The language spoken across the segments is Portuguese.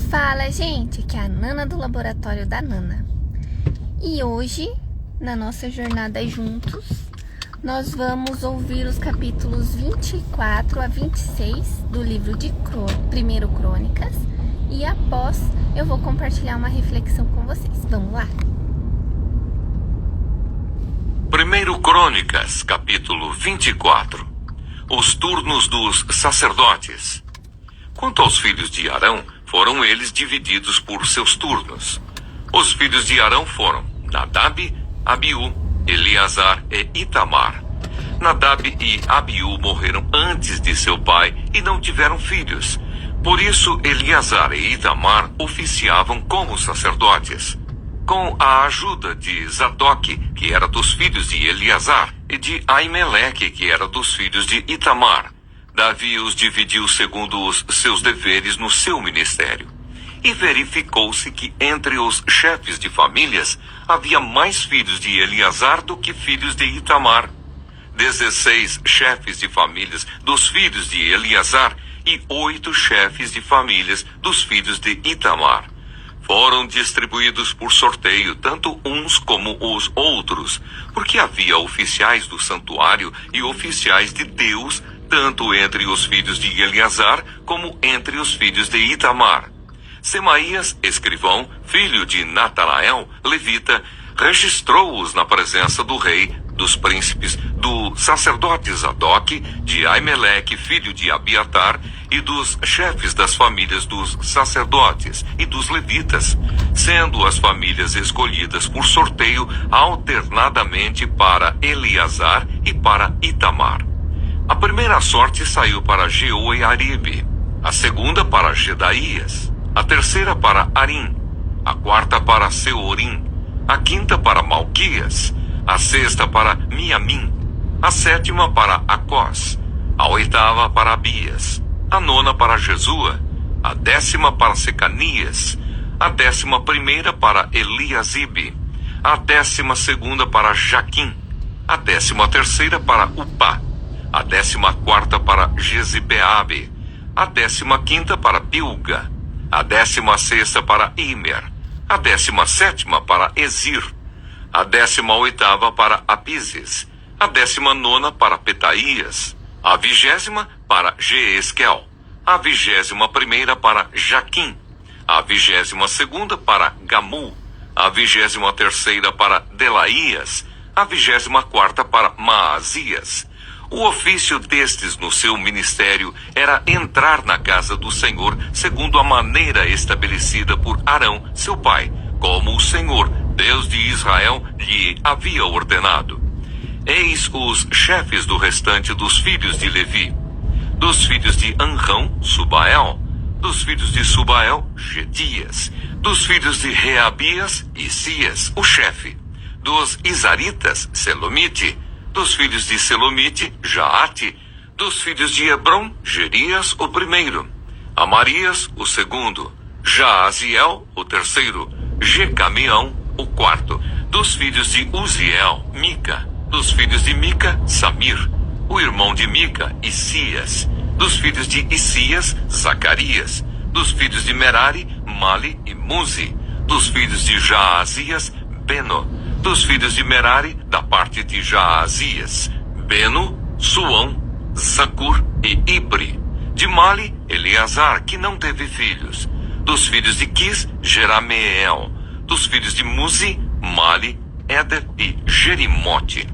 Fala, gente, que é a Nana do Laboratório da Nana. E hoje, na nossa jornada juntos, nós vamos ouvir os capítulos 24 a 26 do livro de 1 Crônicas. E após, eu vou compartilhar uma reflexão com vocês. Vamos lá? 1 Crônicas, capítulo 24. Os turnos dos sacerdotes. Quanto aos filhos de Arão, foram eles divididos por seus turnos. Os filhos de Arão foram Nadab, Abiú, Eleazar e Itamar. Nadab e Abiú morreram antes de seu pai e não tiveram filhos. Por isso, Eleazar e Itamar oficiavam como sacerdotes. Com a ajuda de Zadok, que era dos filhos de Eleazar, e de Aimeleque, que era dos filhos de Itamar, Davi os dividiu segundo os seus deveres no seu ministério. E verificou-se que entre os chefes de famílias havia mais filhos de Eleazar do que filhos de Itamar. 16 chefes de famílias dos filhos de Eleazar e 8 chefes de famílias dos filhos de Itamar. Foram distribuídos por sorteio, tanto uns como os outros, porque havia oficiais do santuário e oficiais de Deus, tanto entre os filhos de Eleazar como entre os filhos de Itamar. Semaías, escrivão, filho de Natanael, levita, registrou-os na presença do rei, dos príncipes, do sacerdote Zadok, de Aimeleque, filho de Abiatar, e dos chefes das famílias dos sacerdotes e dos levitas, sendo as famílias escolhidas por sorteio alternadamente para Eleazar e para Itamar. A primeira sorte saiu para Jeoiaribe, a segunda para Jedaías, a terceira para Arim, a quarta para Seorim, a quinta para Malquias, a sexta para Miamim, a sétima para Acós, a oitava para Abias, a nona para Jesua, a 10ª para Secanias, a 11ª para Eliasibe, a 12ª para Jaquim, a 13ª para Upá, a 14ª para Jezibeabe, a 15ª para Bilga, a 16ª para Imer, a 17ª para Ezir, a 18ª para Abises, a 19ª para Petaías, a 20ª para Jeesquel, a 21ª para Jaquim, a 22ª para Gamul, a 23ª para Delaías, a 24ª para Maazias. O ofício destes no seu ministério era entrar na casa do Senhor segundo a maneira estabelecida por Arão, seu pai, como o Senhor, Deus de Israel, lhe havia ordenado. Eis os chefes do restante dos filhos de Levi. Dos filhos de Anrão, Subael. Dos filhos de Subael, Gedias. Dos filhos de Reabias, Isias, o chefe. Dos Izaritas, Selomite. Dos filhos de Selomite, Jaate. Dos filhos de Hebron, Jerias, o primeiro. Amarias, o segundo. Jaaziel, o terceiro. Jecamião, o quarto. Dos filhos de Uziel, Mica. Dos filhos de Mica, Samir. O irmão de Mica, Isias. Dos filhos de Isias, Zacarias. Dos filhos de Merari, Mali e Muzi. Dos filhos de Jaazias, Beno. Dos filhos de Merari, da parte de Jaazias, Beno, Suão, Zacur e Ibri. De Mali, Eleazar, que não teve filhos. Dos filhos de Quis, Jerameel. Dos filhos de Muzi, Mali, Éder e Jerimote.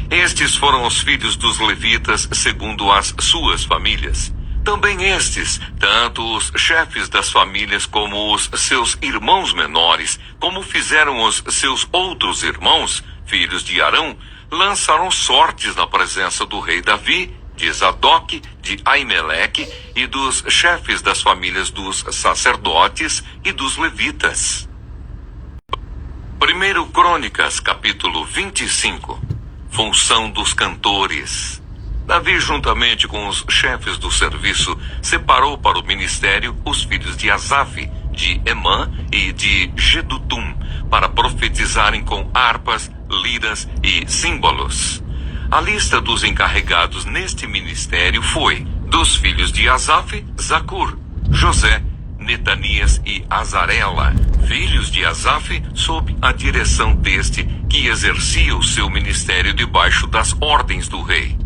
Estes foram os filhos dos levitas segundo as suas famílias. Também estes, tanto os chefes das famílias como os seus irmãos menores, como fizeram os seus outros irmãos, filhos de Arão, lançaram sortes na presença do rei Davi, de Zadok, de Aimeleque e dos chefes das famílias dos sacerdotes e dos levitas. 1 Crônicas, capítulo 25. Função dos cantores. Davi, juntamente com os chefes do serviço, separou para o ministério os filhos de Asaf, de Emã e de Jedutum, para profetizarem com harpas, liras e símbolos. A lista dos encarregados neste ministério foi: dos filhos de Asaf, Zacur, José, Netanias e Azarela, filhos de Asaf, sob a direção deste, que exercia o seu ministério debaixo das ordens do rei.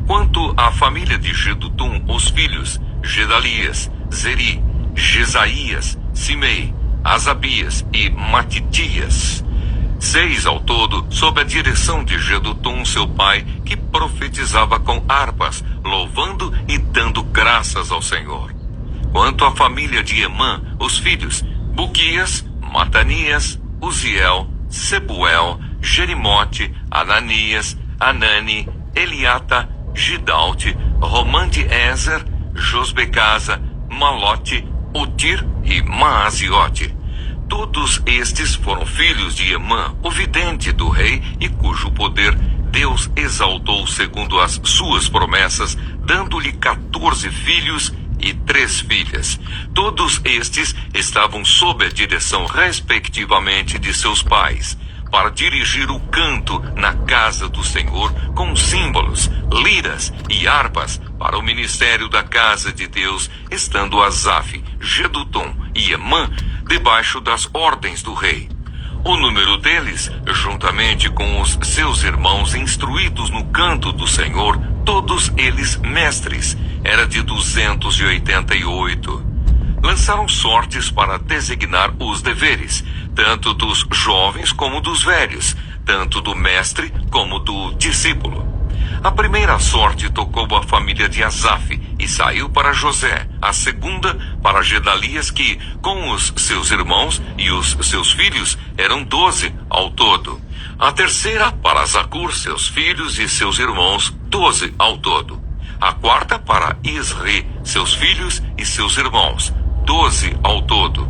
Quanto à família de Jedutum, os filhos Gedalias, Zeri, Jesaías, Simei, Asabias e Matitias, 6 ao todo, sob a direção de Jedutum, seu pai, que profetizava com harpas, louvando e dando graças ao Senhor. Quanto à família de Emã, os filhos Buquias, Matanias, Uziel, Sebuel, Jerimote, Ananias, Anani, Eliata, Gidalte, Romante-Ezer, Josbecasa, Malote, Utir e Maaziote. Todos estes foram filhos de Emã, o vidente do rei, e cujo poder Deus exaltou segundo as suas promessas, dando-lhe 14 filhos e 3 filhas. Todos estes estavam sob a direção, respectivamente, de seus pais, para dirigir o canto na casa do Senhor, com símbolos, liras e harpas, para o ministério da casa de Deus, estando Asaf, Jedutum e Emã debaixo das ordens do rei. O número deles, juntamente com os seus irmãos instruídos no canto do Senhor, todos eles mestres, era de 288. Lançaram sortes para designar os deveres, tanto dos jovens como dos velhos, tanto do mestre como do discípulo. A primeira sorte tocou a família de Asaf e saiu para José, a segunda para Gedalias, que, com os seus irmãos e os seus filhos, eram 12 ao todo. A terceira para Zacur, seus filhos e seus irmãos, 12 ao todo. A quarta para Isri, seus filhos e seus irmãos, 12 ao todo.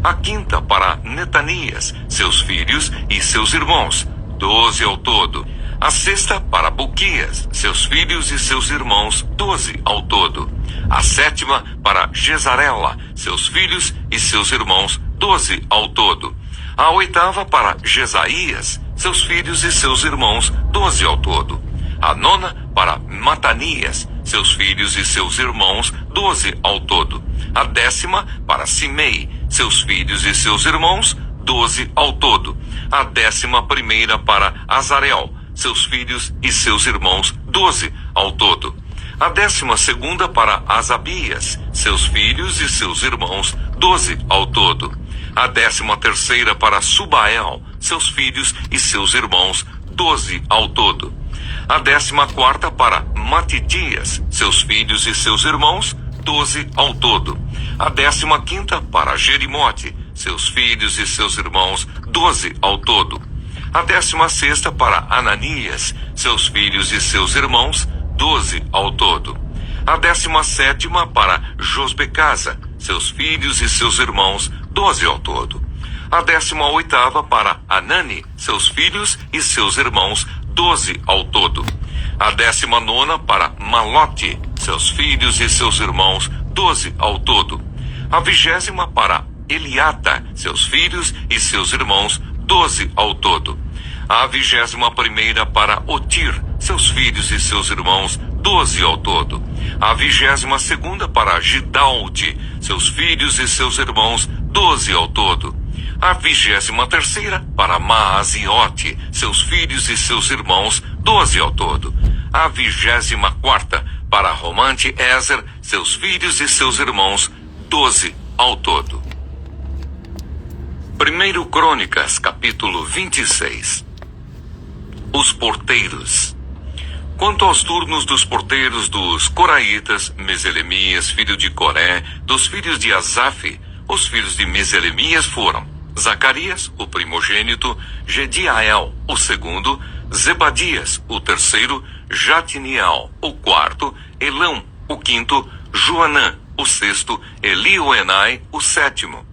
A quinta para Netanias, seus filhos e seus irmãos, 12 ao todo. A sexta para Buquias, seus filhos e seus irmãos, 12 ao todo. A sétima para Jezarela, seus filhos e seus irmãos, 12 ao todo. A oitava para Jesaías, seus filhos e seus irmãos, 12 ao todo. A nona para Matanias, seus filhos e seus irmãos, 12 ao todo. A décima para Simei, seus filhos e seus irmãos, 12 ao todo. A 11ª para Azarel, seus filhos e seus irmãos, 12 ao todo. A 12ª para Asabias, seus filhos e seus irmãos, 12 ao todo. A 13ª para Subael, seus filhos e seus irmãos, 12 ao todo. A 14ª para Matitias, seus filhos e seus irmãos, 12 ao todo. A 15ª para Jerimote, seus filhos e seus irmãos, 12 ao todo. A 16ª para Ananias, seus filhos e seus irmãos, 12 ao todo. A 17ª para Josbecasa, seus filhos e seus irmãos, 12 ao todo. A 18ª para Anani, seus filhos e seus irmãos, 12 ao todo. A 19ª para Malote, seus filhos e seus irmãos, 12 ao todo. A 20ª para Eliata, seus filhos e seus irmãos, 12 ao todo. A 21ª para Otir, seus filhos e seus irmãos, 12 ao todo. A 22ª para Gidalte, seus filhos e seus irmãos, 12 ao todo. A 23ª para Maaziote, seus filhos e seus irmãos, 12 ao todo. A 24ª para Romante-Ezer, seus filhos e seus irmãos, 12 ao todo. 1 Crônicas, capítulo 26. Os porteiros. Quanto aos turnos dos porteiros dos coraitas, Meselemias, filho de Coré, dos filhos de Asaf, os filhos de Meselemias foram Zacarias, o primogênito, Gediael, o segundo, Zebadias, o terceiro, Jatiniel, o quarto, Elão, o quinto, Joanã, o sexto, Elioenai, o sétimo.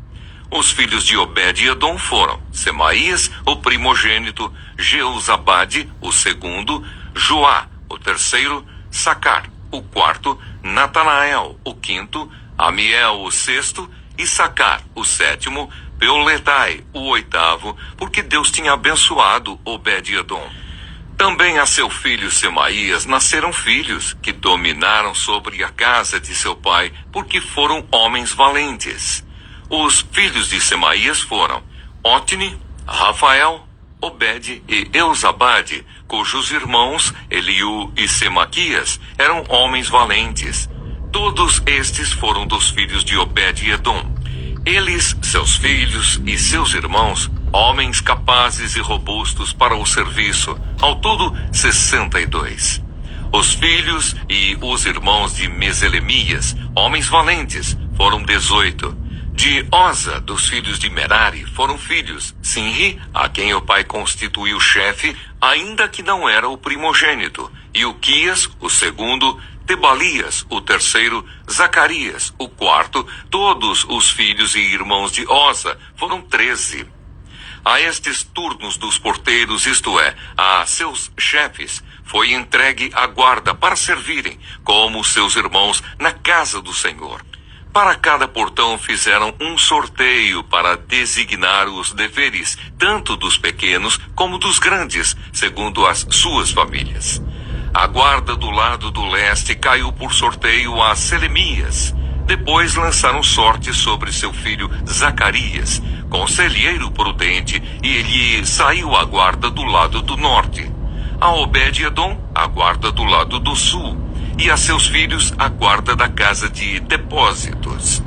Os filhos de Obed-Edom foram Semaías, o primogênito, Jeuzabade, o segundo, Joá, o terceiro, Sacar, o quarto, Natanael, o quinto, Amiel, o sexto, e Sacar, o sétimo, Peuletai, o oitavo, porque Deus tinha abençoado Obed-Edom. Também a seu filho Semaías nasceram filhos, que dominaram sobre a casa de seu pai, porque foram homens valentes. Os filhos de Semaías foram Otni, Rafael, Obed e Eusabade, cujos irmãos Eliú e Semaquias eram homens valentes. Todos estes foram dos filhos de Obed-edom. Eles, seus filhos e seus irmãos, homens capazes e robustos para o serviço, ao todo 62. Os filhos e os irmãos de Meselemias, homens valentes, foram 18. De Oza, dos filhos de Merari, foram filhos Sinri, a quem o pai constituiu chefe, ainda que não era o primogênito, e Uquias, o segundo, Tebalias, o terceiro, Zacarias, o quarto, todos os filhos e irmãos de Oza, foram 13. A estes turnos dos porteiros, isto é, a seus chefes, foi entregue a guarda para servirem, como seus irmãos, na casa do Senhor. Para cada portão fizeram um sorteio para designar os deveres, tanto dos pequenos como dos grandes, segundo as suas famílias. A guarda do lado do leste caiu por sorteio a Selemias. Depois lançaram sorte sobre seu filho Zacarias, conselheiro prudente, e ele saiu à guarda do lado do norte. A Obed-edom, a guarda do lado do sul, e a seus filhos a guarda da casa de depósitos.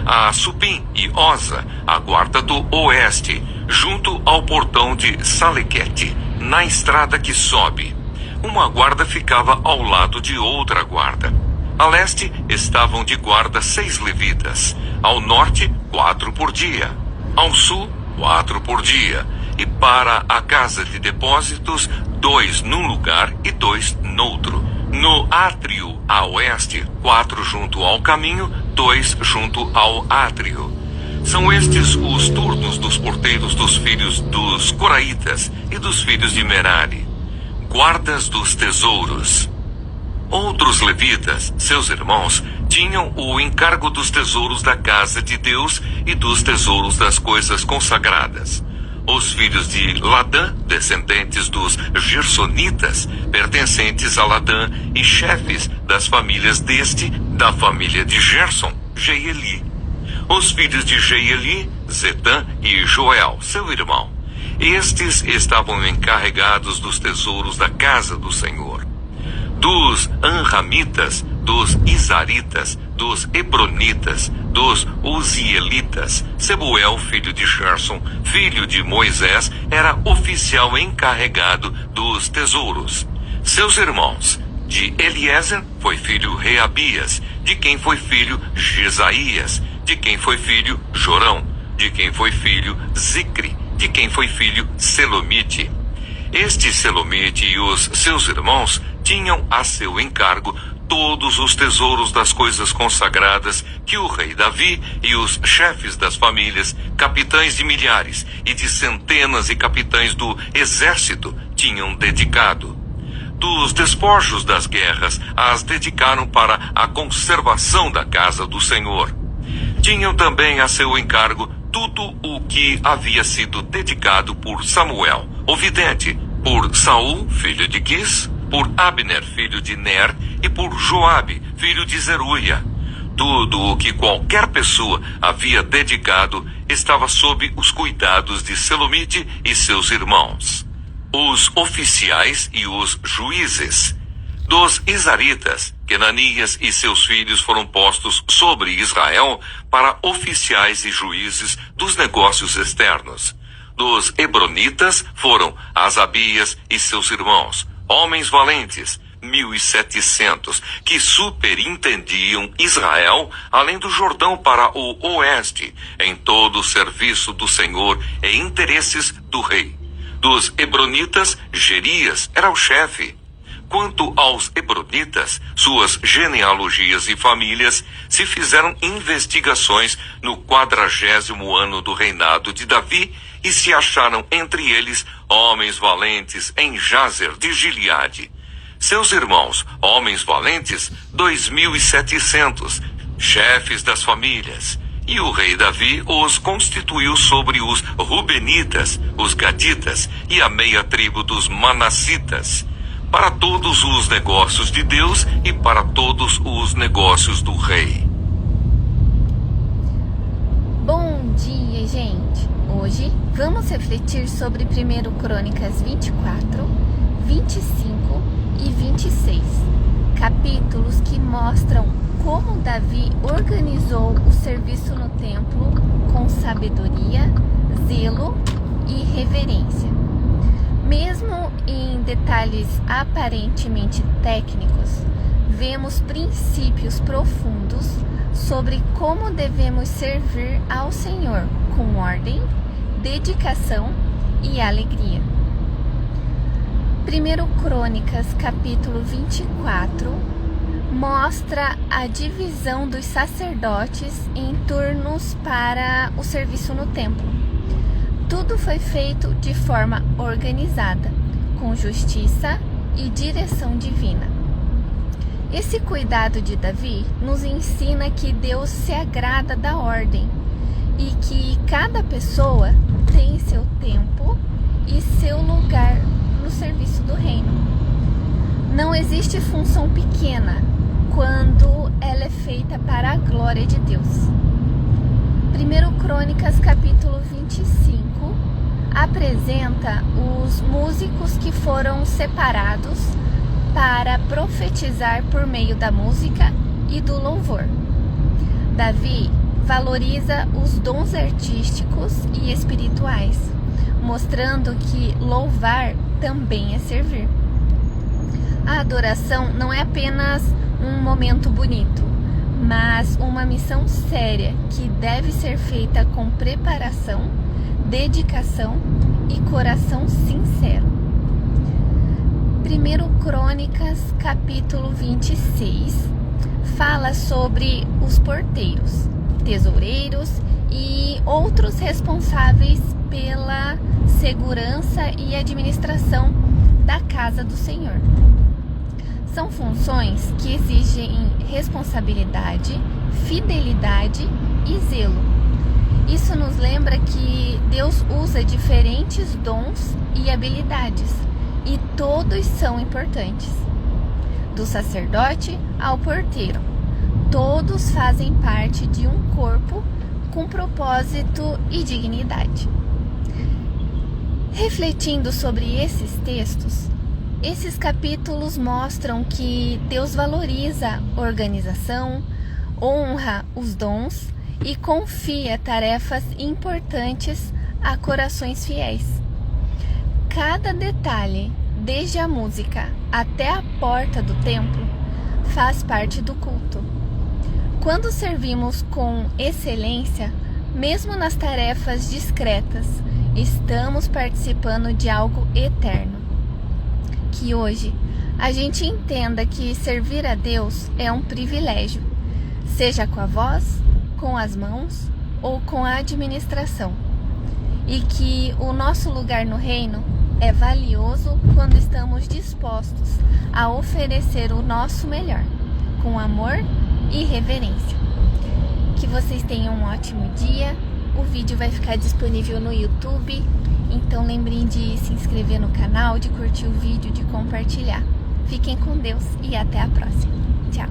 A Supim e Oza, a guarda do oeste, junto ao portão de Salequete, na estrada que sobe. Uma guarda ficava ao lado de outra guarda. A leste estavam de guarda 6 levitas, ao norte 4 por dia, ao sul 4 por dia, e para a casa de depósitos 2 num lugar e 2 noutro. No átrio a oeste, 4 junto ao caminho, 2 junto ao átrio. São estes os turnos dos porteiros dos filhos dos Coraitas e dos filhos de Merari. Guardas dos tesouros. Outros levitas, seus irmãos, tinham o encargo dos tesouros da casa de Deus e dos tesouros das coisas consagradas. Os filhos de Ladã, descendentes dos Gersonitas, pertencentes a Ladã e chefes das famílias deste, da família de Gerson, Jeeli. Os filhos de Jeeli, Zetã e Joel, seu irmão. Estes estavam encarregados dos tesouros da casa do Senhor. Dos Anramitas, dos Izaritas, dos Hebronitas, dos Uzielitas, Sebuel, filho de Gerson, filho de Moisés, era oficial encarregado dos tesouros. Seus irmãos, de Eliezer foi filho Reabias, de quem foi filho Jesaías, de quem foi filho Jorão, de quem foi filho Zicri, de quem foi filho Selomite. Este Selomite e os seus irmãos tinham a seu encargo todos os tesouros das coisas consagradas que o rei Davi e os chefes das famílias, capitães de milhares e de centenas e capitães do exército tinham dedicado. Dos despojos das guerras, as dedicaram para a conservação da casa do Senhor. Tinham também a seu encargo tudo o que havia sido dedicado por Samuel, o vidente, por Saul, filho de Quis, por Abner, filho de Ner, e por Joabe, filho de Zeruia. Tudo o que qualquer pessoa havia dedicado estava sob os cuidados de Selomite e seus irmãos. Os oficiais e os juízes. Dos Izaritas, Kenanias e seus filhos foram postos sobre Israel para oficiais e juízes dos negócios externos. Dos Hebronitas foram Asabias e seus irmãos, homens valentes, 1.700, que superintendiam Israel, além do Jordão para o oeste, em todo o serviço do Senhor e interesses do rei. Dos Hebronitas, Gerias era o chefe. Quanto aos Hebronitas, suas genealogias e famílias, se fizeram investigações no 40º ano do reinado de Davi e se acharam entre eles homens valentes em Jazer de Gileade. Seus irmãos, homens valentes, 2.700, chefes das famílias. E o rei Davi os constituiu sobre os Rubenitas, os Gaditas e a meia tribo dos Manassitas, para todos os negócios de Deus e para todos os negócios do rei. Bom dia, gente! Hoje vamos refletir sobre 1 Crônicas 24, 25 e 26, capítulos que mostram como Davi organizou o serviço no templo com sabedoria, zelo e reverência. Mesmo em detalhes aparentemente técnicos, vemos princípios profundos sobre como devemos servir ao Senhor com ordem, dedicação e alegria. 1 Crônicas, capítulo 24, mostra a divisão dos sacerdotes em turnos para o serviço no templo. Tudo foi feito de forma organizada, com justiça e direção divina. Esse cuidado de Davi nos ensina que Deus se agrada da ordem e que cada pessoa tem seu tempo e seu lugar no serviço do reino. Não existe função pequena quando ela é feita para a glória de Deus. 1 Crônicas, capítulo 25, apresenta os músicos que foram separados para profetizar por meio da música e do louvor. Davi valoriza os dons artísticos e espirituais, mostrando que louvar também é servir. A adoração não é apenas um momento bonito, mas uma missão séria que deve ser feita com preparação, dedicação e coração sincero. 1 Crônicas, capítulo 26, fala sobre os porteiros, tesoureiros e outros responsáveis pela segurança e administração da casa do Senhor. São funções que exigem responsabilidade, fidelidade e zelo. Isso nos lembra que Deus usa diferentes dons e habilidades, e todos são importantes. Do sacerdote ao porteiro, todos fazem parte de um corpo com propósito e dignidade. Refletindo sobre esses textos, esses capítulos mostram que Deus valoriza a organização, honra os dons e confia tarefas importantes a corações fiéis. Cada detalhe, desde a música até a porta do templo, faz parte do culto. Quando servimos com excelência, mesmo nas tarefas discretas, estamos participando de algo eterno. Que hoje a gente entenda que servir a Deus é um privilégio, seja com a voz, com as mãos ou com a administração, e que o nosso lugar no reino é valioso quando estamos dispostos a oferecer o nosso melhor, com amor e reverência. Que vocês tenham um ótimo dia. O vídeo vai ficar disponível no YouTube, então lembrem de se inscrever no canal, de curtir o vídeo, de compartilhar. Fiquem com Deus e até a próxima. Tchau!